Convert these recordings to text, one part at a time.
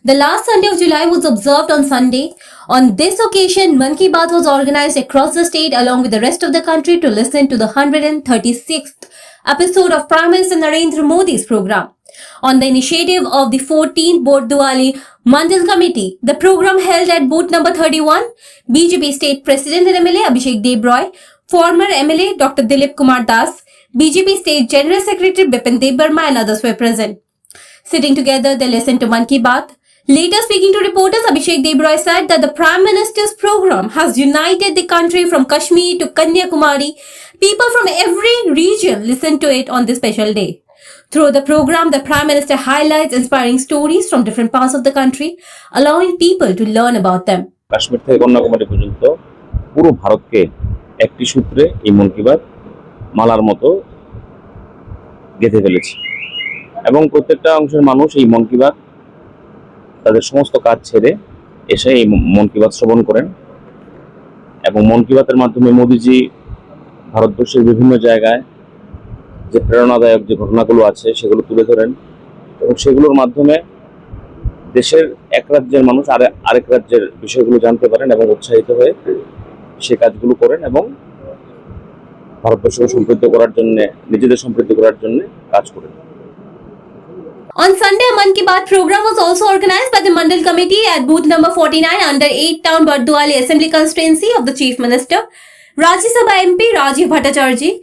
The last Sunday of July was observed on Sunday. On this occasion, Mann Ki Baat was organized across the state along with the rest of the country to listen to the 136th episode of Prime Minister Narendra Modi's program. On the initiative of the 14th Bordwali Mandal Committee, the program held at booth number 31, BJP State President and MLA Abhishek Dev Roy, former MLA Dr. Dilip Kumar Das, BJP State General Secretary Bipin Dev Burma and others were present. Sitting together, they listened to Mann Ki Baat. Later speaking to reporters, Abhishek Dev Roy said that the Prime Minister's program has united the country from Kashmir to Kanyakumari. People from every region listened to it on this special day. Through the program, the Prime Minister highlights inspiring stories from different parts of the country, allowing people to learn about them. Kashmir থেকে কন্যাকুমারী পর্যন্ত পুরো ভারতকে একটি সূত্রে এই মন কি বাত মালার মতো গেঁথে ফেলেছে এবং প্রত্যেকটা অংশের মানুষ এই মন কি বাত তাদের সমস্ত কাজ ছেড়ে এসে এই মন কি বাত শ্রবণ করেন এবং মন কি বাতের মাধ্যমে মোদিজি ভারতবর্ষের বিভিন্ন জায়গায় যে প্রেরণাদায়ক যে ঘটনাগুলো আছে সেগুলো তুলে ধরেন এবং সেগুলোর মাধ্যমে দেশের এক রাজ্যের মানুষ আরেক রাজ্যের বিষয়গুলো জানতে পারেন এবং উৎসাহিত হয়ে সে কাজগুলো করেন এবং ভারতবর্ষকে সমৃদ্ধ করার জন্য নিজেদের সমৃদ্ধ করার জন্য কাজ করেন। On Sunday, a Mann Ki Baat program was also organized by the Mandal Committee at booth number 49 under 8 Town Bardwali Assembly constituency of the Chief Minister, Rajya Sabha MP Rajiv Bhattacharjee,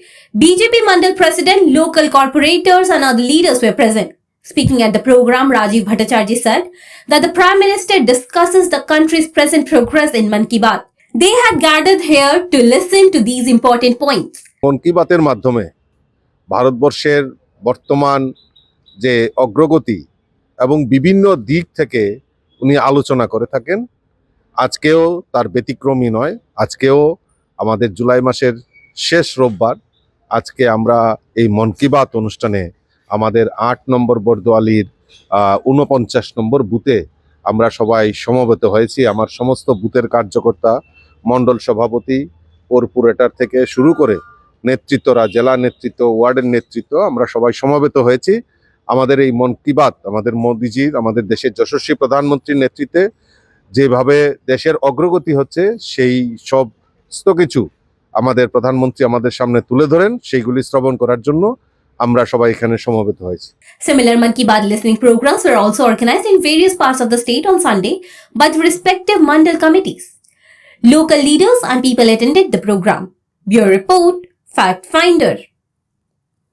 BJP Mandal President, local corporators and other leaders were present. Speaking at the program, Rajiv Bhattacharjee said that the Prime Minister discusses the country's present progress in Mann Ki Baat. They had gathered here to listen to these important points. মন কি বাতের মাধ্যমে ভারতবর্ষের বর্তমান যে অগ্রগতি এবং বিভিন্ন দিক থেকে উনি আলোচনা করে থাকেন। আজকেও তার ব্যতিক্রমী নয়। আজকেও আমাদের জুলাই মাসের শেষ রোববার। আজকে আমরা এই মন কি বাত অনুষ্ঠানে আমাদের 8 নম্বর বরদোয়ালির 49 নম্বর বুথে আমরা সবাই সমবেত হয়েছি। আমার সমস্ত বুথের কার্যকর্তা, মণ্ডল সভাপতি, কর্পোরেটর থেকে শুরু করে নেতৃত্বরা, জেলা নেতৃত্ব, ওয়ার্ডের নেতৃত্ব, আমরা সবাই সমবেত হয়েছি। আমাদের এই মন কি বাত আমাদের মোদিজির, আমাদের দেশের যশস্বী প্রধানমন্ত্রীর নেতৃত্বে যেভাবে দেশের অগ্রগতি হচ্ছে সেই সমস্ত কিছু আমাদের প্রধানমন্ত্রী আমাদের সামনে তুলে ধরেন, সেইগুলি শ্রবণ করার জন্য আমরা সবাই এখানে সমবেত হয়েছি। Similar Mann Ki Baat listening programs were also organized in various parts of the state on Sunday by the respective Mandal committees. Local leaders and people attended the program. Bureau Report, Fact Finder.